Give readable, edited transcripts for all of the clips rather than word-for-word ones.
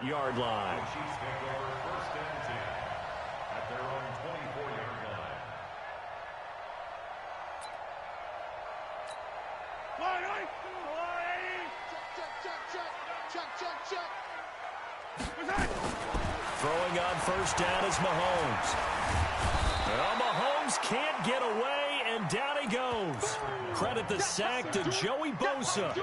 Yard line. First and 10 at their own 24-yard line. Throwing on first down is Mahomes. Well, Mahomes can't get away, and down he goes. Credit the sack to Joey Bosa.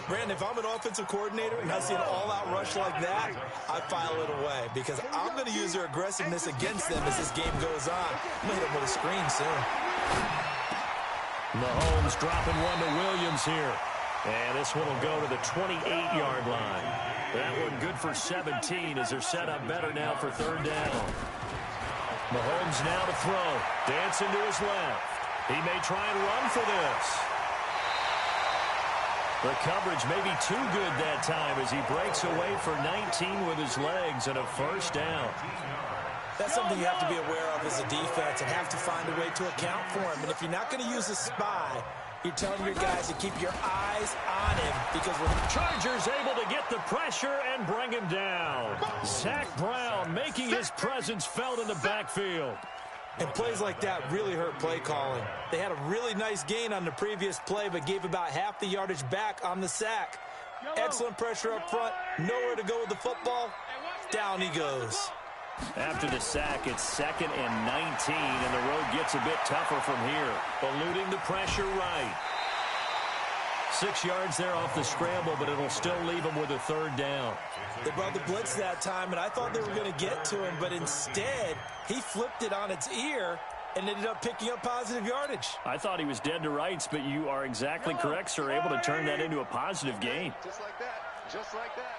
Brandon, if I'm an offensive coordinator and I see an all-out rush like that, I file it away because I'm going to use their aggressiveness against them as this game goes on. I'm going to hit them with a screen soon. Mahomes dropping one to Williams here. And this one will go to the 28-yard line. That one good for 17 as they're set up better now for third down. Mahomes now to throw. Dancing to his left. He may try and run for this. The coverage may be too good that time as he breaks away for 19 with his legs and a first down. That's something you have to be aware of as a defense and have to find a way to account for him. And if you're not going to use a spy, you're telling your guys to keep your eyes on him because when the Chargers able to get the pressure and bring him down. Zach Brown making his presence felt in the backfield. And plays like that really hurt play calling. They had a really nice gain on the previous play, but gave about half the yardage back on the sack. Excellent pressure up front. Nowhere to go with the football. Down he goes. After the sack, it's 2nd and 19, and the road gets a bit tougher from here. Eluding the pressure right. 6 yards there off the scramble, but it'll still leave him with a third down. They brought the blitz that time, and I thought they were going to get to him, but instead, he flipped it on its ear and ended up picking up positive yardage. I thought he was dead to rights, but you are exactly correct, sir. Able to turn that into a positive gain. Just like that. Just like that.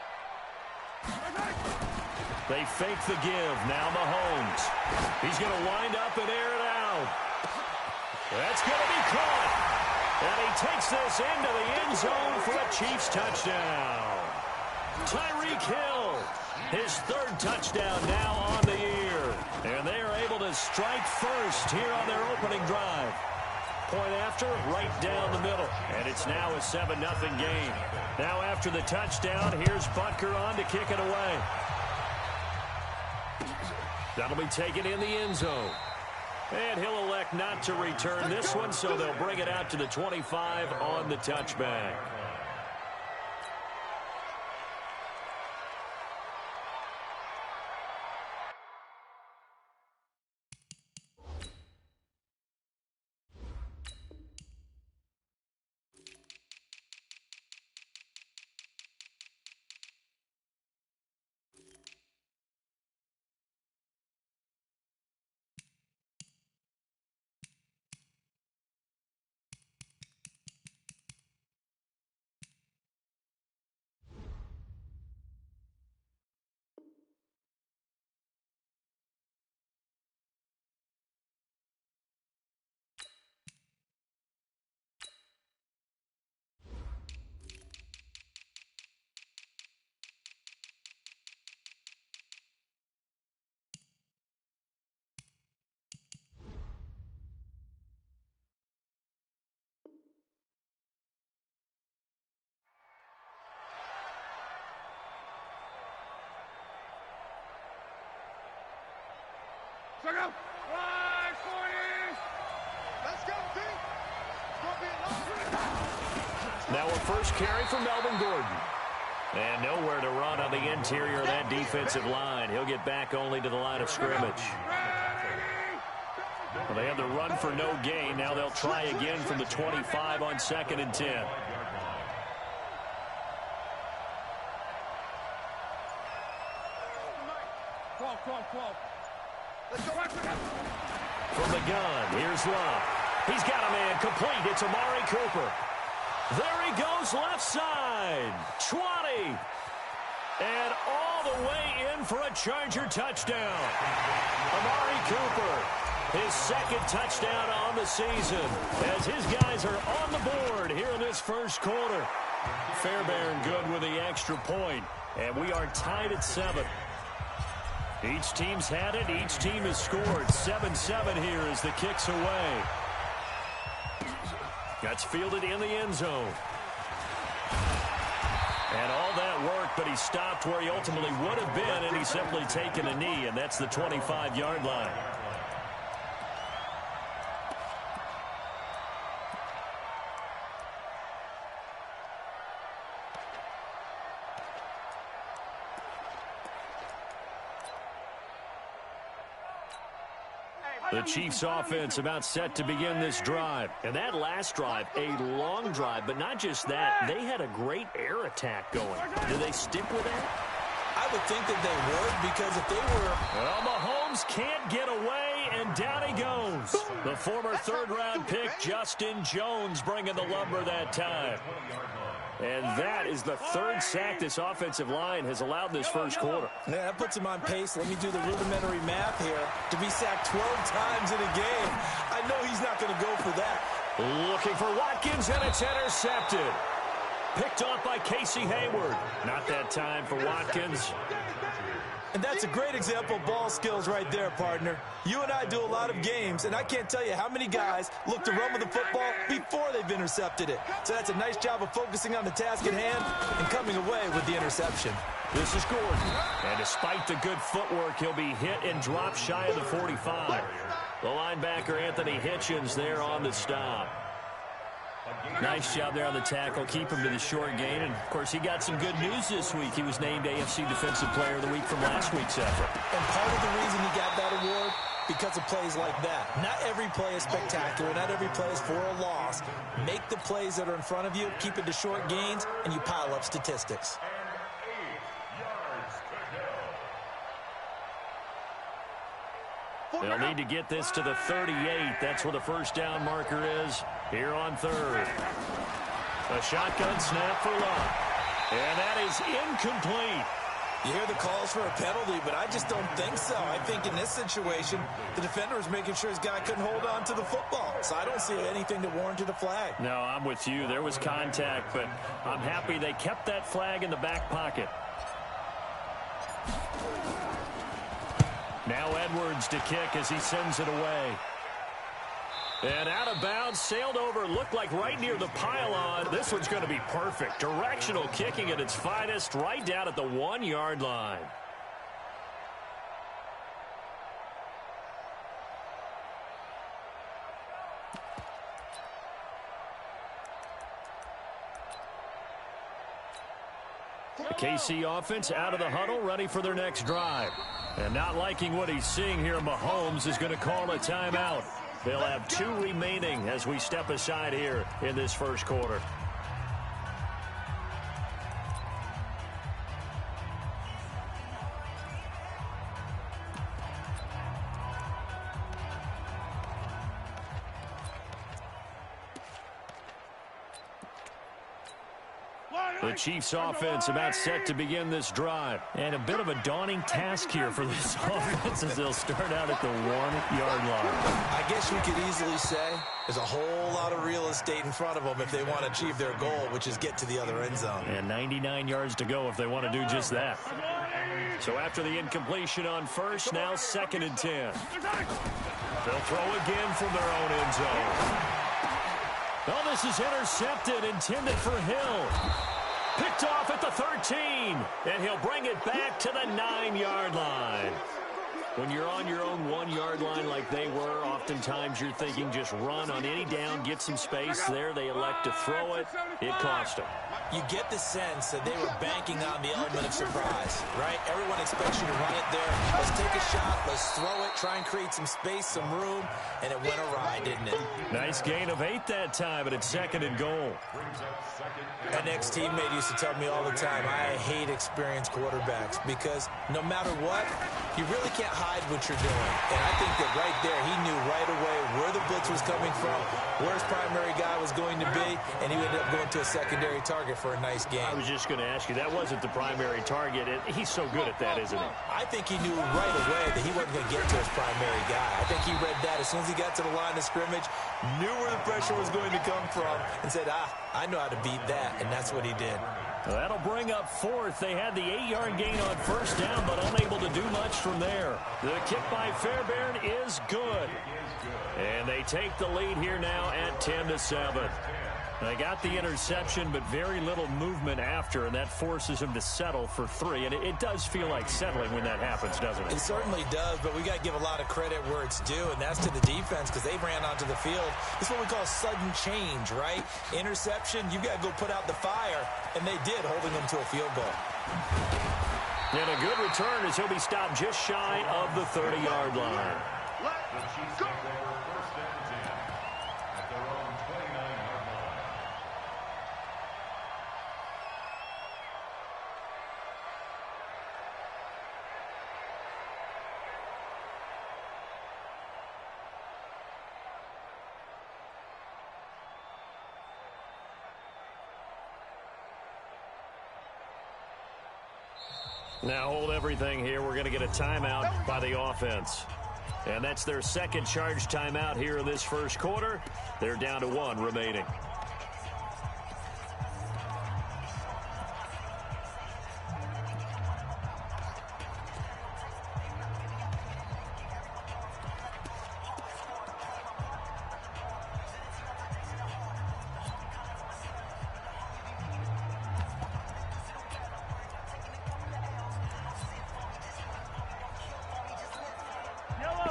They fake the give. Now Mahomes. He's going to wind up and air it out. That's going to be caught. And he takes this into the end zone for a Chiefs touchdown. Tyreek Hill, his 3rd touchdown now on the year. And they are able to strike first here on their opening drive. Point after, right down the middle. And it's now a 7-0 game. Now after the touchdown, here's Butker on to kick it away. That'll be taken in the end zone. And he'll elect not to return this one, so they'll bring it out to the 25 on the touchback. Let's go. 540. Let's go, D. Now a first carry for Melvin Gordon. And nowhere to run on the interior of that defensive line. He'll get back only to the line of scrimmage. Well, they had the run for no gain. Now they'll try again from the 25 on 2nd and 10. From the gun, here's Love. He's got a man complete. It's Amari Cooper. There he goes left side. 20. And all the way in for a Charger touchdown. Amari Cooper, his 2nd touchdown on the season as his guys are on the board here in this first quarter. Fairbairn good with the extra point, and we are tied at 7. Each team's had it. Each team has scored. 7-7 here as the kick's away. That's fielded in the end zone. And all that work, but he stopped where he ultimately would have been, and he's simply taken a knee, and that's the 25-yard line. The Chiefs offense about set to begin this drive. And that last drive, a long drive, but not just that. They had a great air attack going. Do they stick with that? I would think that they would, because if they were... Well, Mahomes can't get away, and down he goes. The former third-round pick, Justin Jones, bringing the lumber that time. And that is the third sack this offensive line has allowed this first quarter. Yeah, that puts him on pace. Let me do the rudimentary math here. To be sacked 12 times in a game, I know he's not going to go for that. Looking for Watkins, and it's intercepted. Picked off by Casey Hayward. Not that time for Watkins. And that's a great example of ball skills right there, partner. You and I do a lot of games, and I can't tell you how many guys look to run with the football before they've intercepted it. So that's a nice job of focusing on the task at hand and coming away with the interception. This is Gordon. And despite the good footwork, he'll be hit and dropped shy of the 45. The linebacker, Anthony Hitchens, there on the stop. Nice job there on the tackle. Keep him to the short gain. And, of course, he got some good news this week. He was named AFC Defensive Player of the Week from last week's effort. And part of the reason he got that award, because of plays like that. Not every play is spectacular. Not every play is for a loss. Make the plays that are in front of you, keep it to short gains, and you pile up statistics. They'll need to get this to the 38. That's where the first down marker is here on third. A shotgun snap for Love. And that is incomplete. You hear the calls for a penalty, but I just don't think so. I think in this situation, the defender was making sure his guy couldn't hold on to the football. So I don't see anything that warranted a flag. No, I'm with you. There was contact, but I'm happy they kept that flag in the back pocket. Now Edwards to kick as he sends it away. And out of bounds, sailed over, looked like right near the pylon. This one's going to be perfect. Directional kicking at its finest, right down at the 1-yard line. The KC offense out of the huddle, ready for their next drive. And not liking what he's seeing here, Mahomes is going to call a timeout. They'll have 2 remaining as we step aside here in this first quarter. The Chiefs offense about set to begin this drive. And a bit of a daunting task here for this offense as they'll start out at the 1-yard line. I guess we could easily say there's a whole lot of real estate in front of them if they want to achieve their goal, which is get to the other end zone. And 99 yards to go if they want to do just that. So after the incompletion on first, now 2nd and 10. They'll throw again from their own end zone. Oh, this is intercepted, intended for Hill. Picked off at the 13, and he'll bring it back to the 9-yard line. When you're on your own 1-yard line like they were, oftentimes you're thinking just run on any down, get some space. There they elect to throw it. It cost them. You get the sense that they were banking on the element of surprise, right? Everyone expects you to run it there. Let's take a shot. Let's throw it. Try and create some space, some room. And it went awry, didn't it? Nice gain of 8 that time, but it's 2nd and goal. An ex-teammate used to tell me all the time, I hate experienced quarterbacks because no matter what, you really can't hide what you're doing. And I think that right there, he knew right away where the blitz was coming from, where his primary guy was going to be, and he ended up going to a secondary target for a nice game. I was just going to ask you, that wasn't the primary target. He's so good at that, isn't he? I think he knew right away that he wasn't going to get to his primary guy. I think he read that as soon as he got to the line of scrimmage, knew where the pressure was going to come from, and said, I know how to beat that, and that's what he did. Well, that'll bring up 4th. They had the 8-yard gain on first down, but unable to do much from there. The kick by Fairbairn is good. And they take the lead here now at 10-7. They got the interception, but very little movement after, and that forces him to settle for 3. And it does feel like settling when that happens, doesn't it? It certainly does, but we got to give a lot of credit where it's due, and that's to the defense because they ran onto the field. It's what we call sudden change, right? Interception, you got to go put out the fire, and they did, holding them to a field goal. And a good return as he'll be stopped just shy of the 30-yard line. The Chiefs take over first and 10 at their own 29-yard line. Now hold everything here. We're going to get a timeout by the offense. And that's their second charge timeout here in this first quarter. They're down to 1 remaining.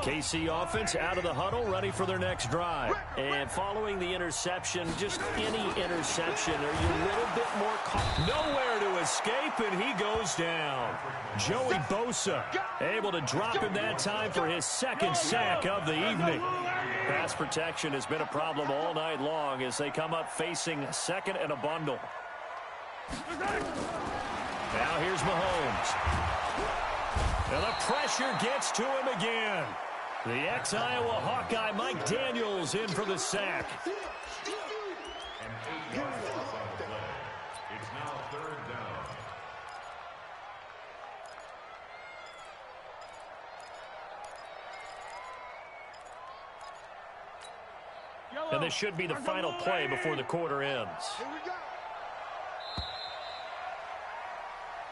KC offense out of the huddle, ready for their next drive. And following the interception, just any interception, are you a little bit more nowhere to escape, and he goes down. Joey Bosa able to drop him that time for his second sack of the evening. Pass protection has been a problem all night long as they come up facing second and a bundle. Now here's Mahomes. And the pressure gets to him again. The ex-Iowa Hawkeye Mike Daniels in for the sack. And 8 yards loss on the play. It's now 3rd down. And this should be the final play before the quarter ends.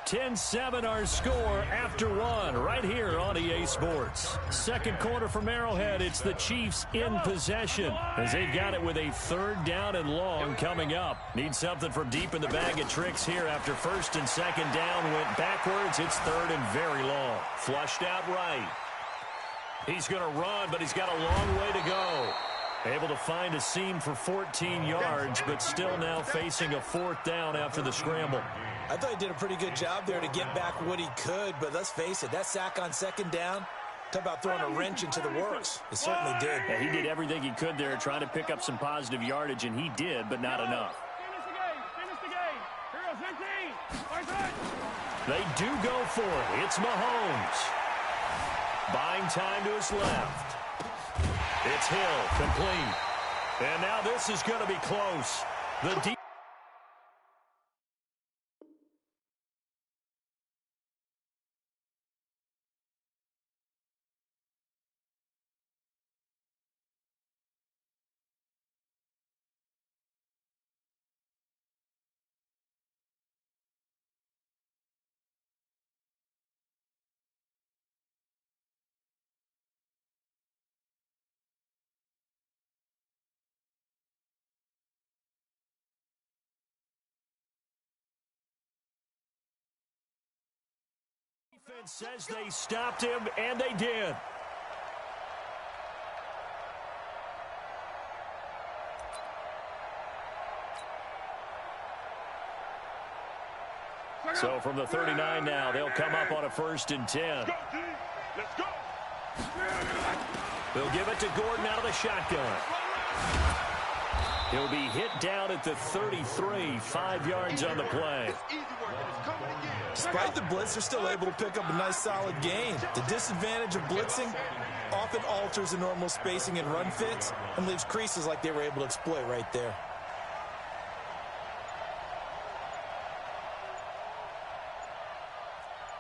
10-7 our score after 1 right here on EA Sports. Second quarter from Arrowhead. It's the Chiefs in possession as they've got it with a 3rd down and long coming up. Need something from deep in the bag of tricks here after 1st and 2nd down went backwards. It's 3rd and very long. Flushed out right. He's going to run, but he's got a long way to go. Able to find a seam for 14 yards, but still now facing a 4th down after the scramble. I thought he did a pretty good job there to get back what he could, but let's face it, that sack on 2nd down, talk about throwing a wrench into the works. It certainly did. Yeah, he did everything he could there trying to pick up some positive yardage, and he did, but not enough. Finish the game. Here goes 15. They do go for it. It's Mahomes. Buying time to his left. It's Hill, complete. And now this is going to be close. The deep. Defense says they stopped him, and they did. So from the 39 now, they'll come up on a 1st and 10. Let's go. They'll give it to Gordon out of the shotgun. He'll be hit down at the 33, 5 yards on the play. Despite the blitz, they're still able to pick up a nice solid gain. The disadvantage of blitzing often alters the normal spacing and run fits and leaves creases like they were able to exploit right there.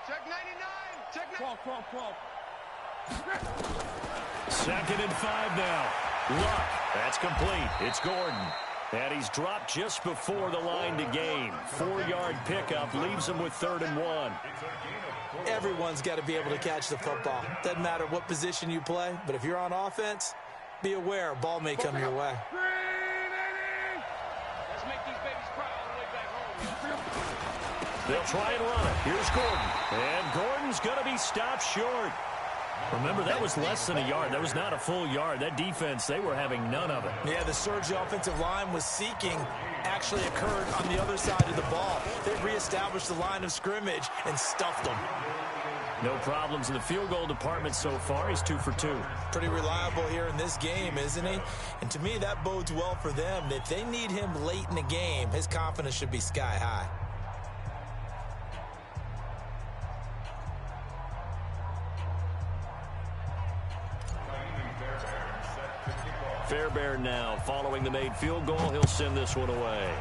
Check 99. Check 12. 2nd and 5 now. Luck. That's complete. It's Gordon. And he's dropped just before the line to gain. 4-yard pickup leaves him with 3rd and 1. Everyone's got to be able to catch the football. Doesn't matter what position you play, but if you're on offense, be aware a ball may come your way. They'll try and run it. Here's Gordon. And Gordon's going to be stopped short. Remember, that was less than a yard. That was not a full yard. That defense, they were having none of it. Yeah, the surge the offensive line was seeking actually occurred on the other side of the ball. They reestablished the line of scrimmage and stuffed them. No problems in the field goal department so far. He's 2 for 2. Pretty reliable here in this game, isn't he? And to me, that bodes well for them. If they need him late in the game, his confidence should be sky high. Fairbairn now following the made field goal. He'll send this one away.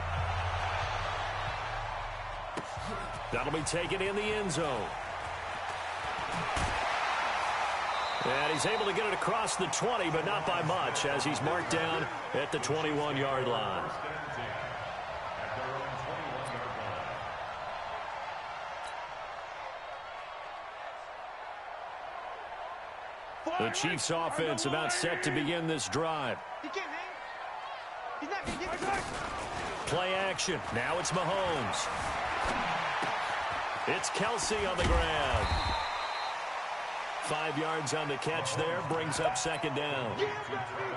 That'll be taken in the end zone. And he's able to get it across the 20, but not by much, as he's marked down at the 21-yard line. The Chiefs offense about set to begin this drive. Play action. Now it's Mahomes. It's Kelsey on the grab. 5 yards on the catch there, brings up second down.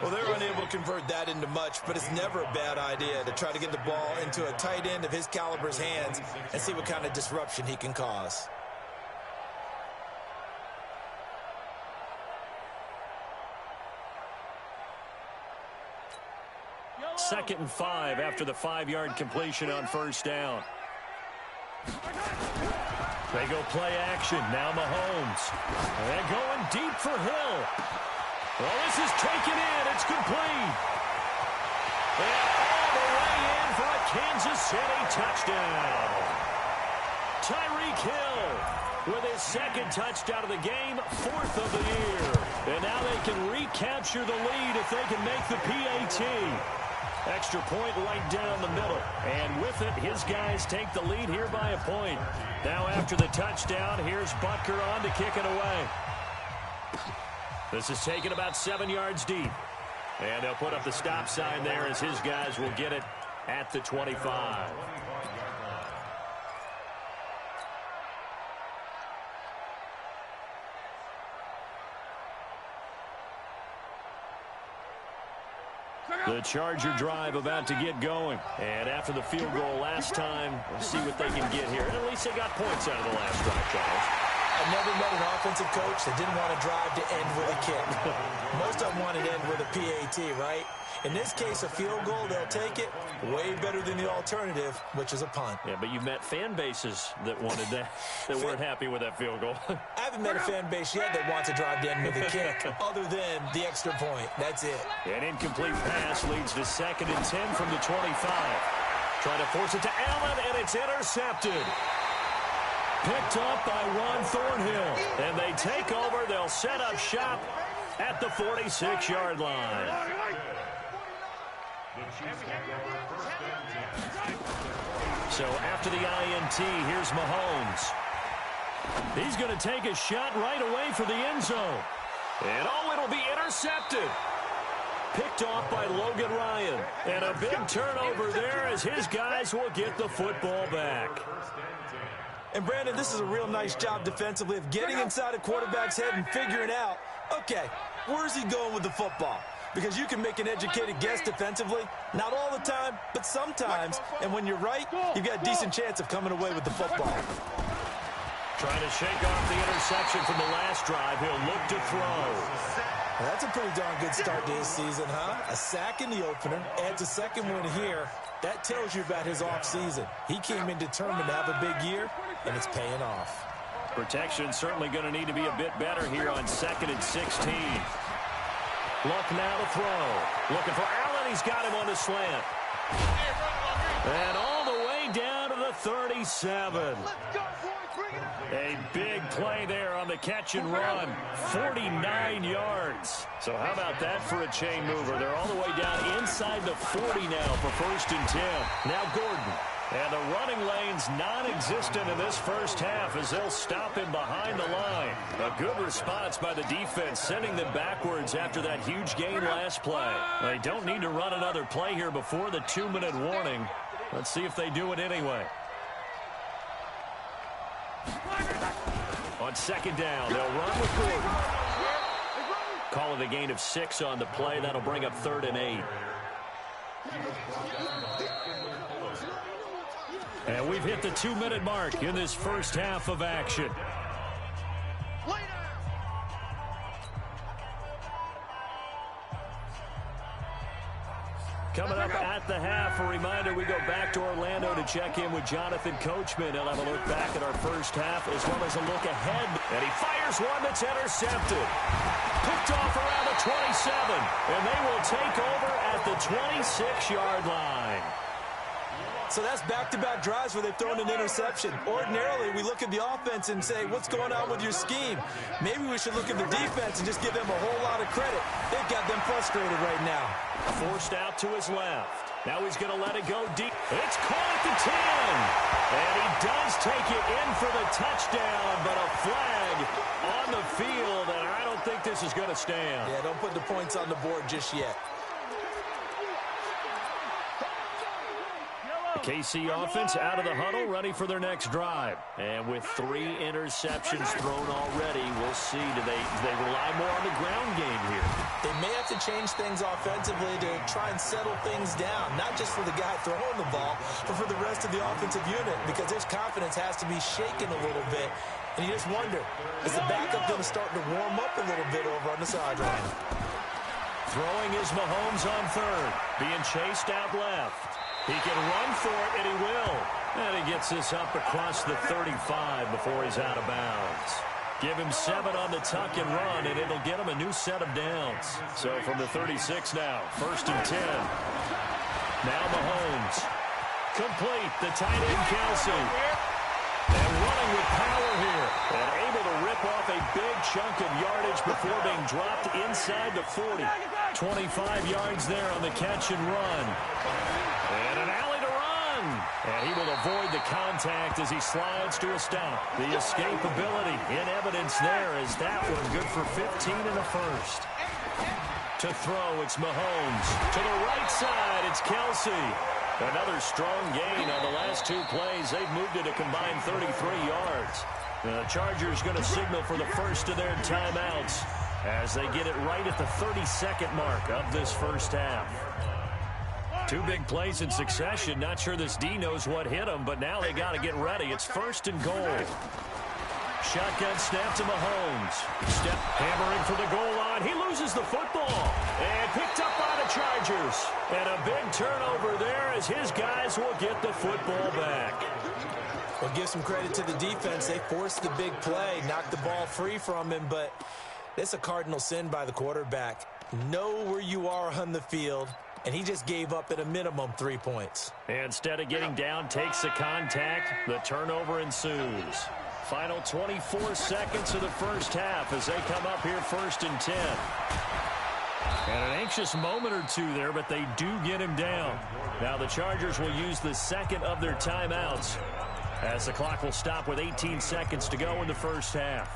Well, they're unable to convert that into much, but it's never a bad idea to try to get the ball into a tight end of his caliber's hands and see what kind of disruption he can cause. Second and 5 after the 5-yard completion on first down. They go play action. Now Mahomes. And going deep for Hill. Well, this is taken in. It's complete. And all the way in for a Kansas City touchdown. Tyreek Hill with his second touchdown of the game, 4th of the year. And now they can recapture the lead if they can make the PAT. Extra point right down the middle. And with it, his guys take the lead here by a point. Now after the touchdown, here's Butker on to kick it away. This is taken about 7 yards deep. And they'll put up the stop sign there as his guys will get it at the 25. The Charger drive about to get going. And after the field goal last time, we'll see what they can get here. And at least they got points out of the last drive, Charles. I've never met an offensive coach that didn't want to drive to end with a kick. Most of them want to end with a PAT, right? In this case, a field goal, they'll take it. Way better than the alternative, which is a punt. Yeah, but you've met fan bases that wanted that, that weren't happy with that field goal. I haven't met a fan base yet that wants to drive to end with a kick, other than the extra point. That's it. An incomplete pass leads to 2nd and 10 from the 25. Trying to force it to Allen, and it's intercepted. Picked up by Ron Thornhill. And they take over. They'll set up shop at the 46-yard line. So after the INT, here's Mahomes. He's going to take a shot right away for the end zone. And oh, it'll be intercepted. Picked off by Logan Ryan. And a big turnover there as his guys will get the football back. And Brandon, this is a real nice job defensively of getting inside a quarterback's head and figuring out, okay, where's he going with the football? Because you can make an educated guess defensively. Not all the time, but sometimes. And when you're right, you've got a decent chance of coming away with the football. Trying to shake off the interception from the last drive. He'll look to throw. Well, that's a pretty darn good start to his season, huh? A sack in the opener, adds a second one here. That tells you about his offseason. He came in determined to have a big year, and it's paying off. Protection certainly going to need to be a bit better here on 2nd and 16. Luck now to throw. Looking for Allen. He's got him on the slant. And all the way down to the 37. A big play there on the catch and run. 49 yards. So how about that for a chain mover? They're all the way down inside the 40 now for 1st and 10. Now Gordon. And the running lane's non-existent in this first half as they'll stop him behind the line. A good response by the defense, sending them backwards after that huge gain last play. They don't need to run another play here before the 2-minute warning. Let's see if they do it anyway. on second down, they'll run with Gordon. Call it a gain of 6 on the play. That'll bring up 3rd and 8. And we've hit the 2-minute mark in this first half of action. Coming up at the half, a reminder, we go back to Orlando to check in with Jonathan Coachman. He'll have a look back at our first half as well as a look ahead. And he fires one that's intercepted. Picked off around the 27. And they will take over at the 26-yard line. So that's back-to-back drives where they've thrown an interception. Ordinarily, we look at the offense and say, what's going on with your scheme? Maybe we should look at the defense and just give them a whole lot of credit. They've got them frustrated right now. Forced out to his left. Now he's going to let it go deep. It's caught at the 10. And he does take it in for the touchdown, but a flag on the field, and I don't think this is going to stand. Yeah, don't put the points on the board just yet. The KC offense out of the huddle, ready for their next drive. And with 3 interceptions thrown already, we'll see. Do they rely more on the ground game here? They may have to change things offensively to try and settle things down, not just for the guy throwing the ball, but for the rest of the offensive unit, because his confidence has to be shaken a little bit. And you just wonder, is the backup going to start to warm up a little bit over on the sideline? Throwing is Mahomes on 3rd, being chased out left. He can run for it, and he will. And he gets this up across the 35 before he's out of bounds. Give him 7 on the tuck and run, and it'll get him a new set of downs. So from the 36 now, 1st and 10. Now Mahomes. Complete, the tight end Kelsey. And running with power here. And able to rip off a big chunk of yardage before being dropped inside the 40. 25 yards there on the catch and run. And an alley to run. And he will avoid the contact as he slides to a stop. The escapability in evidence there as that one good for 15 in the first. To throw, it's Mahomes. To the right side, it's Kelsey. Another strong gain on the last 2 plays. They've moved it a combined 33 yards. The Chargers going to signal for the first of their timeouts as they get it right at the 32nd mark of this first half. 2 big plays in succession. Not sure this D knows what hit him, but now they got to get ready. It's 1st and goal. Shotgun snap to Mahomes. Step hammering for the goal line. He loses the football. And picked up by the Chargers. And a big turnover there as his guys will get the football back. Well, give some credit to the defense. They forced the big play, knocked the ball free from him, but it's a cardinal sin by the quarterback. Know where you are on the field. And he just gave up at a minimum 3 points. Instead of getting down, takes the contact. The turnover ensues. Final 24 seconds of the first half as they come up here 1st and 10. And an anxious moment or 2 there, but they do get him down. Now the Chargers will use the second of their timeouts as the clock will stop with 18 seconds to go in the first half.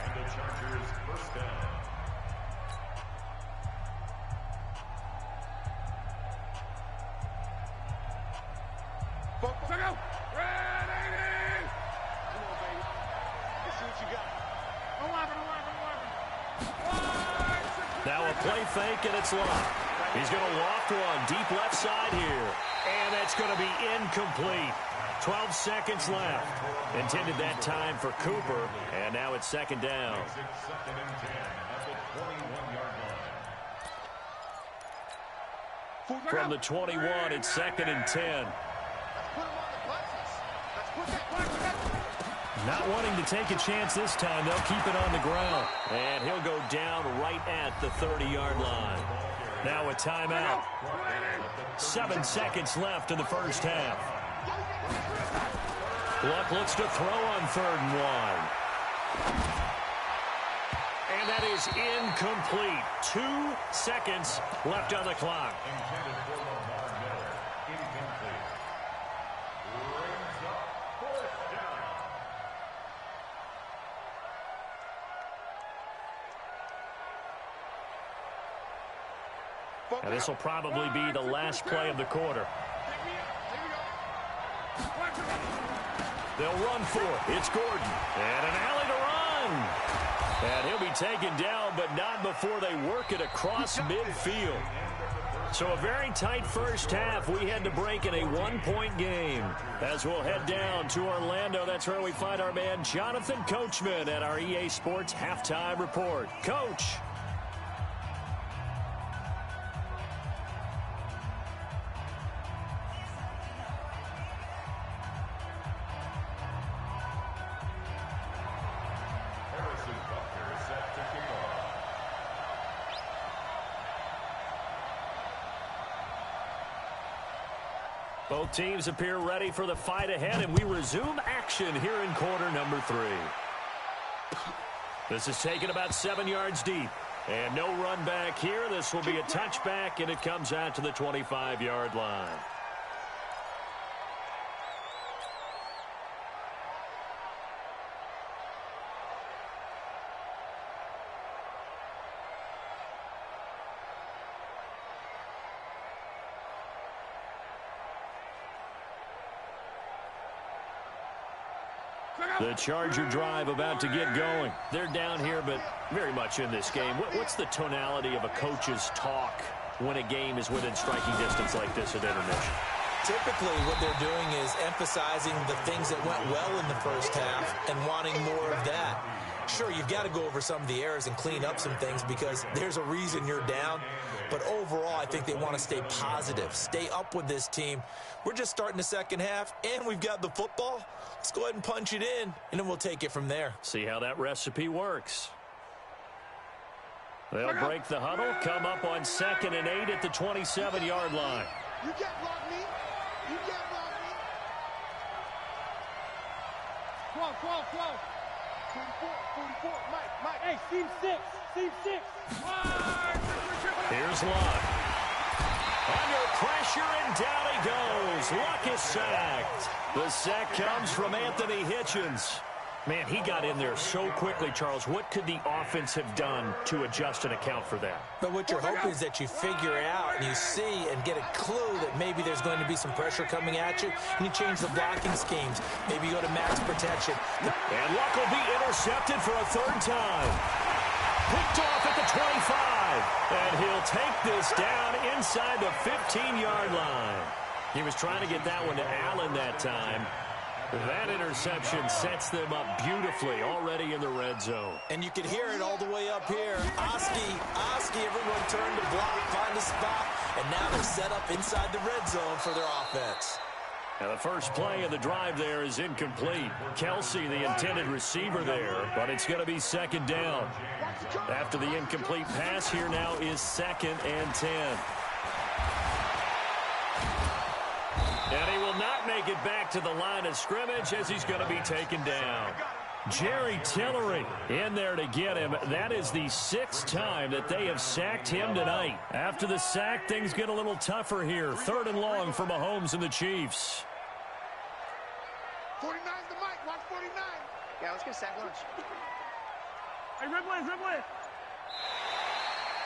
Now a play fake, and it's locked. He's going to loft one deep left side here. And that's going to be incomplete. 12 seconds left. Intended that time for Cooper. And now it's 2nd down. From the 21, it's 2nd and 10. Not wanting to take a chance this time, they'll keep it on the ground. And he'll go down right at the 30-yard line. Now a timeout. 7 seconds left in the first half. Luck looks to throw on 3rd and 1. And that is incomplete. 2 seconds left on the clock. And this will probably be the last play of the quarter. They'll run for it. It's Gordon. And an alley to run. And he'll be taken down, but not before they work it across midfield. So a very tight first half. We had to break in a one-point game. As we'll head down to Orlando, that's where we find our man Jonathan Coachman at our EA Sports Halftime Report. Coach. Both teams appear ready for the fight ahead, and we resume action here in quarter number 3. This is taken about 7 yards deep. And no run back here. This will be a touchback, and it comes out to the 25-yard line. The Charger drive about to get going. They're down here, but very much in this game. What's the tonality of a coach's talk when a game is within striking distance like this at intermission? Typically, what they're doing is emphasizing the things that went well in the first half and wanting more of that. Sure, you've got to go over some of the errors and clean up some things because there's a reason you're down. But overall, I think they want to stay positive, stay up with this team. We're just starting the second half, and we've got the football. Let's go ahead and punch it in, and then we'll take it from there. See how that recipe works. They'll break the huddle, come up on 2nd and 8 at the 27-yard line. You can't block me. You can't block me. 12. 44, Mike. Hey, seam 6. Here's Luck. Under pressure, and down he goes. Luck is sacked. The sack comes from Anthony Hitchens. Man, he got in there so quickly, Charles. What could the offense have done to adjust and account for that? But what you're hoping is that you figure out and you see and get a clue that maybe there's going to be some pressure coming at you, and you change the blocking schemes. Maybe you go to max protection. And Luck will be intercepted for a 3rd time. Picked off at the 25. And he'll take this down inside the 15-yard line. He was trying to get that one to Allen that time. That interception sets them up beautifully already in the red zone. And you can hear it all the way up here. Oski, everyone turned to block, find a spot, and now they're set up inside the red zone for their offense. Now the first play of the drive there is incomplete. Kelsey, the intended receiver there, but it's going to be 2nd down. After the incomplete pass, here now is 2nd and 10. And he will not make it back to the line of scrimmage as he's going to be taken down. Jerry Tillery in there to get him. That is the 6th time that they have sacked him tonight. After the sack, things get a little tougher here. 3rd and long for Mahomes and the Chiefs. 49's the mic. Watch 49. Yeah, let's get sack lunch. Hey, Ripley.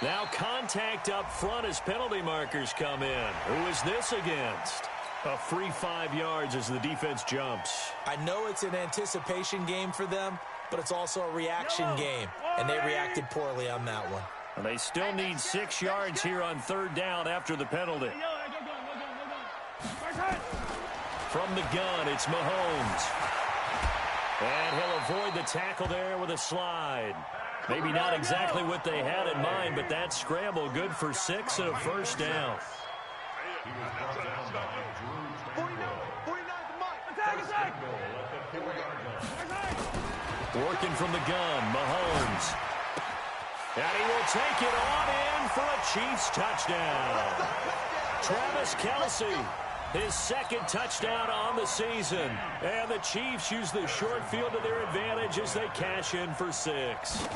Now contact up front as penalty markers come in. Who is this against? A free 5 yards as the defense jumps. I know it's an anticipation game for them, but it's also a reaction game, and they reacted poorly on that one. And they still need 6 yards here on 3rd down after the penalty. From the gun, it's Mahomes. And he'll avoid the tackle there with a slide. Maybe not exactly what they had in mind, but that scramble good for 6 and a 1st down. 49's the mic. Attack. Working from the gun, Mahomes. And he will take it on in for a Chiefs touchdown. Travis Kelsey, his 2nd touchdown on the season. And the Chiefs use the short field to their advantage as they cash in for 6.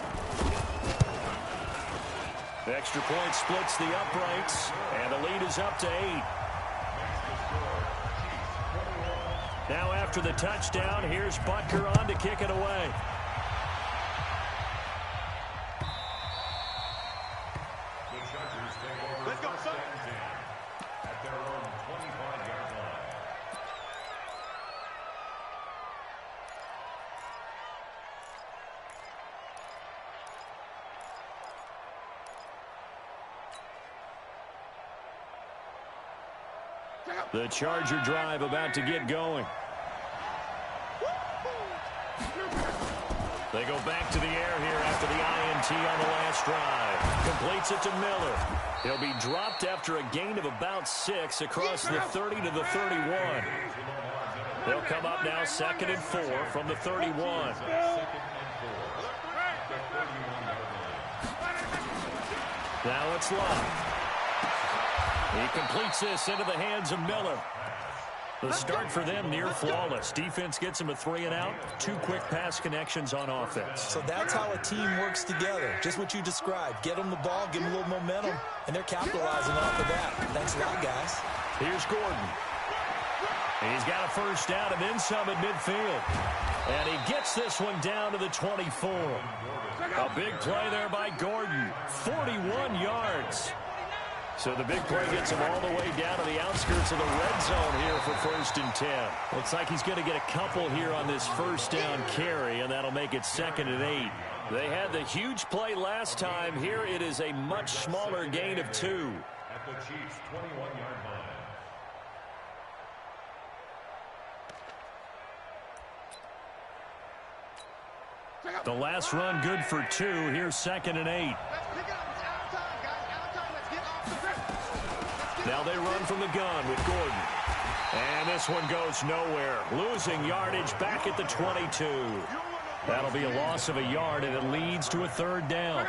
The extra point splits the uprights, and the lead is up to 8. Now after the touchdown, here's Butker on to kick it away. Let's go, son. At their own 25-yard line. The Charger drive about to get going. They go back to the air here after the INT on the last drive. Completes it to Miller. He'll be dropped after a gain of about 6 across the 30 to the 31. They'll come up now 2nd and 4 from the 31. Now it's Love. He completes this into the hands of Miller. The start for them near flawless. Defense gets them a 3 and out. 2 quick pass connections on offense. So that's how a team works together. Just what you described. Get them the ball, give them a little momentum, and they're capitalizing off of that. Thanks a lot, guys. Here's Gordon. He's got a first down and then some at midfield. And he gets this one down to the 24. A big play there by Gordon. 41 yards. So the big play gets him all the way down to the outskirts of the red zone here for 1st and 10. Looks like he's going to get a couple here on this first down carry, and that'll make it 2nd and 8. They had the huge play last time. Here it is a much smaller gain of 2. At the Chiefs' 21-yard line. The last run good for 2. Here's 2nd and 8. Now they run from the gun with Gordon. And this one goes nowhere. Losing yardage back at the 22. That'll be a loss of a yard, and it leads to a 3rd down.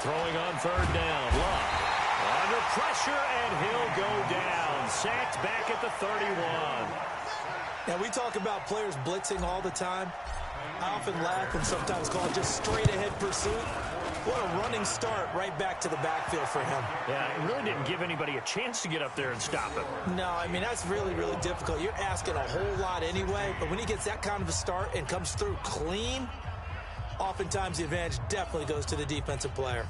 Throwing on 3rd down. Love. Under pressure, and he'll go down. Sacked back at the 31. Now, we talk about players blitzing all the time. I often laugh and sometimes call it just straight-ahead pursuit. What a running start right back to the backfield for him. Yeah, it really didn't give anybody a chance to get up there and stop him. No, I mean, that's really, really difficult. You're asking a whole lot anyway, but when he gets that kind of a start and comes through clean, oftentimes the advantage definitely goes to the defensive player.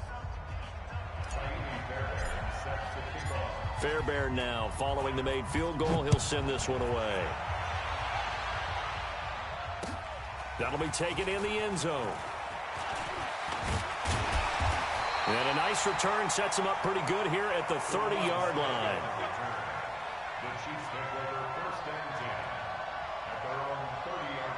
Fairbairn now following the made field goal. He'll send this one away. That'll be taken in the end zone. And a nice return sets him up pretty good here at the 30-yard line. The Chiefs take over 1st and 10 at their own 30-yard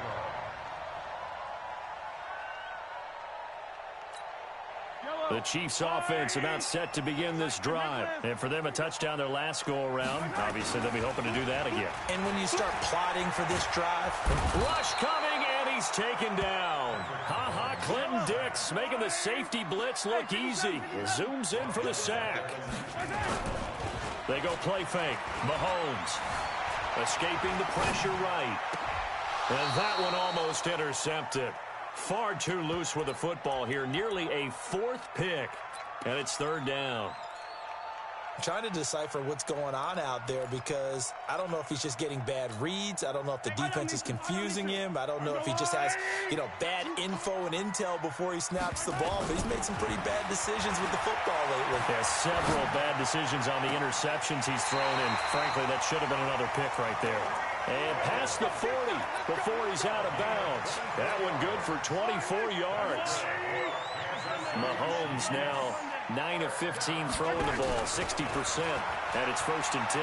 line. The Chiefs offense about set to begin this drive. And for them, a touchdown their last go-around. Obviously, they'll be hoping to do that again. And when you start plotting for this drive, rush coming, and he's taken down. Ha-ha, Clinton Dix making the safety blitz look easy. Zooms in for the sack. They go play fake. Mahomes escaping the pressure right. And that one almost intercepted. Far too loose with the football here. Nearly a 4th pick. And it's 3rd down. I'm trying to decipher what's going on out there because I don't know if he's just getting bad reads. I don't know if the defense is confusing him. I don't know if he just has, bad info and intel before he snaps the ball. But he's made some pretty bad decisions with the football lately. Yeah, several bad decisions on the interceptions he's thrown in. Frankly, that should have been another pick right there. And past the 40 before he's out of bounds. That one good for 24 yards. Mahomes now 9 of 15 throwing the ball, 60%. And it's 1st and 10.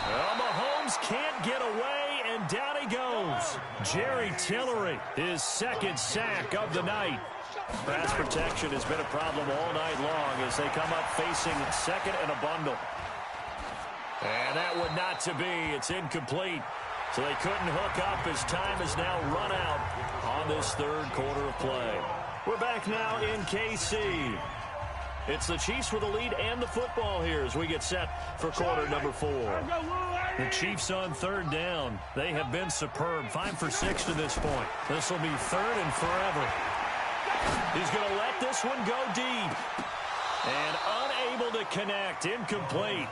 Well, Mahomes can't get away, and down he goes. Jerry Tillery, his 2nd sack of the night. Pass protection has been a problem all night long as they come up facing 2nd and a bundle. And that one not to be. It's incomplete. So they couldn't hook up as time has now run out on this 3rd quarter of play. We're back now in KC. It's the Chiefs with the lead and the football here as we get set for quarter number 4. The Chiefs on 3rd down. They have been superb. 5 for 6 to this point. This will be 3rd and forever. He's going to let this one go deep. And unable to connect. Incomplete.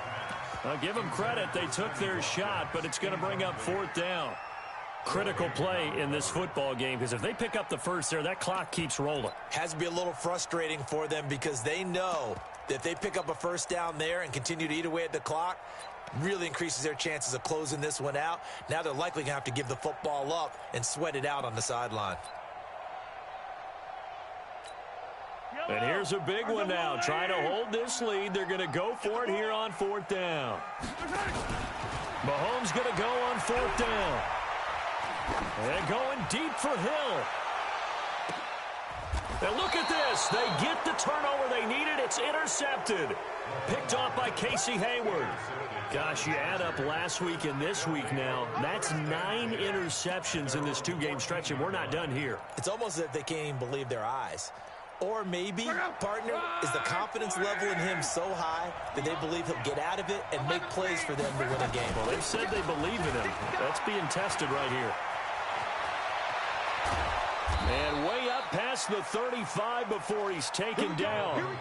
I'll give them credit. They took their shot, but it's going to bring up 4th down. Critical play in this football game because if they pick up the first there, that clock keeps rolling. Has to be a little frustrating for them because they know If they pick up a first down there and continue to eat away at the clock, really increases their chances of closing this one out. Now they're likely going to have to give the football up and sweat it out on the sideline. And here's a big one now. Trying to hold this lead. They're going to go for it here on 4th down. Mahomes going to go on 4th down. And going deep for Hill. And look at this. They get the turnover they needed. It's intercepted. Picked off by Casey Hayward. Gosh, you add up last week and this week now. That's 9 interceptions in this 2-game stretch, and we're not done here. It's almost as if they can't even believe their eyes. Or maybe, partner, is the confidence level in him so high that they believe he'll get out of it and make plays for them to win a game. Well, they've said they believe in him. That's being tested right here. And way up past the 35 before he's taken down.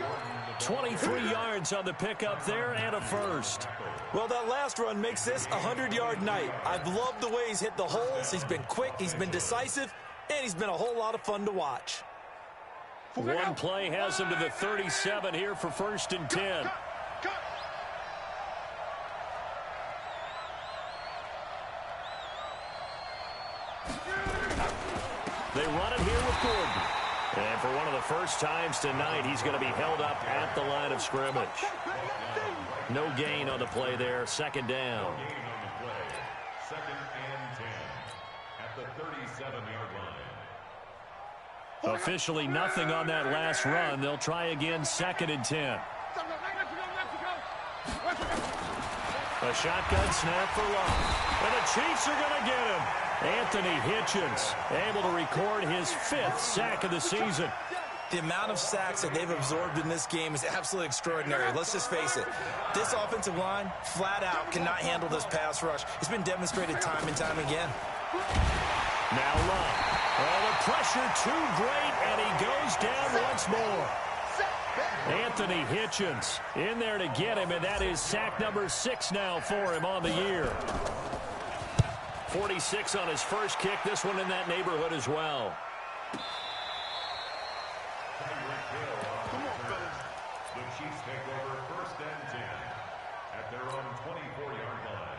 23 yards on the pickup there and a first. Well, that last run makes this a 100-yard night. I've loved the way he's hit the holes. He's been quick, he's been decisive, and he's been a whole lot of fun to watch. One play has him to the 37 here for 1st and 10. They run it here with Gordon. And for one of the first times tonight, he's going to be held up at the line of scrimmage. No gain on the play there. 2nd down. 2nd and 10 at the 37-yard line. Officially nothing on that last run. They'll try again 2nd and 10. A shotgun snap for Love. And the Chiefs are going to get him. Anthony Hitchens able to record his 5th sack of the season. The amount of sacks that they've absorbed in this game is absolutely extraordinary. Let's just face it. This offensive line, flat out, cannot handle this pass rush. It's been demonstrated time and time again. Now Love. Oh, the pressure too great, and he goes down once more. Anthony Hitchens in there to get him, and that is sack number 6 now for him on the year. 46 on his first kick. This one in that neighborhood as well. The Chiefs take over 1st and 10 at their own 24-yard line.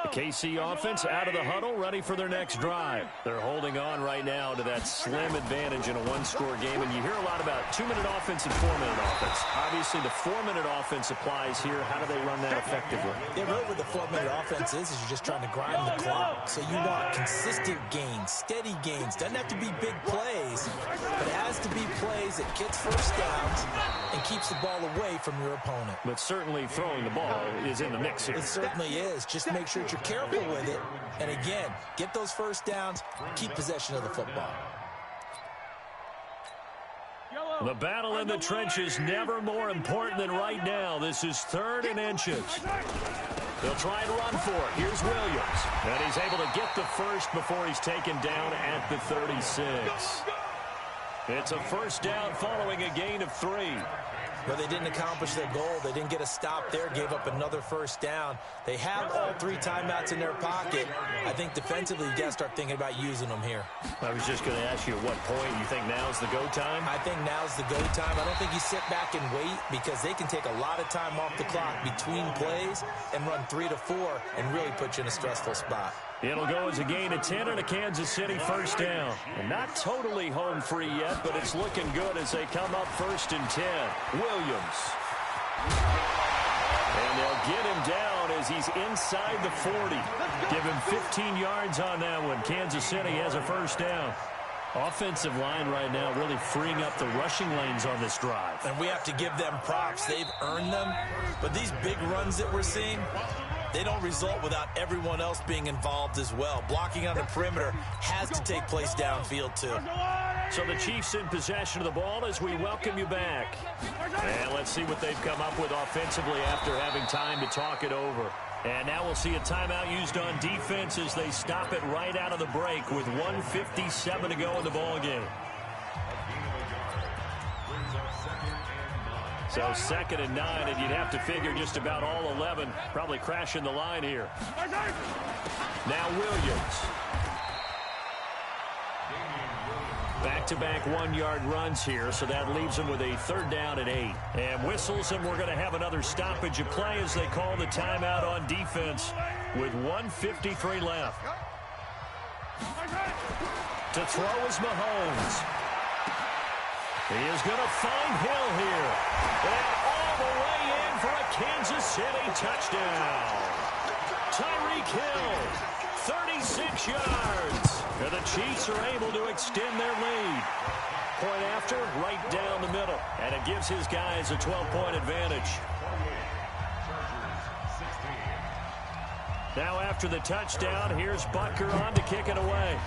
The KC offense out of the huddle, ready for their next drive. They're holding on right now to that slim advantage in a one-score game, and you hear a lot about 2-minute offense and 4-minute offense. Obviously, the 4-minute offense applies here. How do they run that effectively? Yeah, really what the 4-minute offense is you're just trying to grind the clock. So you want consistent gains, steady gains. Doesn't have to be big plays, but it has to be plays that gets first downs and keeps the ball away from your opponent. But certainly throwing the ball is in the mix here. It certainly is. Just make sure you're careful with it. And again, get those first downs, keep possession of the football. The battle in the trenches never more important than right now. This is 3rd and inches. They'll try and run for it. Here's Williams. And he's able to get the first before he's taken down at the 36. It's a first down following a gain of 3. But they didn't accomplish their goal. They didn't get a stop there, gave up another first down. They have all 3 timeouts in their pocket. I think defensively, you got to start thinking about using them here. I was just going to ask you at what point you think now's the go time? I think now's the go time. I don't think you sit back and wait because they can take a lot of time off the clock between plays and run 3 to 4 and really put you in a stressful spot. It'll go as a gain of 10 and a Kansas City first down. And not totally home free yet, but it's looking good as they come up 1st and 10. Williams. And they'll get him down as he's inside the 40. Give him 15 yards on that one. Kansas City has a first down. Offensive line right now really freeing up the rushing lanes on this drive. And we have to give them props. They've earned them. But these big runs that we're seeing, they don't result without everyone else being involved as well. Blocking on the perimeter has to take place downfield too. So the Chiefs in possession of the ball as we welcome you back. And let's see what they've come up with offensively after having time to talk it over. And now we'll see a timeout used on defense as they stop it right out of the break with 1:57 to go in the ballgame. So 2nd and 9, and you'd have to figure just about all 11 probably crashing the line here. Now Williams. Back-to-back one-yard runs here, so that leaves them with a 3rd down and 8. And whistles, and we're going to have another stoppage of play as they call the timeout on defense with 1:53 left. To throw is Mahomes. He is going to find Hill here. And all the way in for a Kansas City touchdown. Tyreek Hill, 36 yards. And the Chiefs are able to extend their lead. Point after, right down the middle. And it gives his guys a 12-point advantage. Now after the touchdown, here's Butker on to kick it away.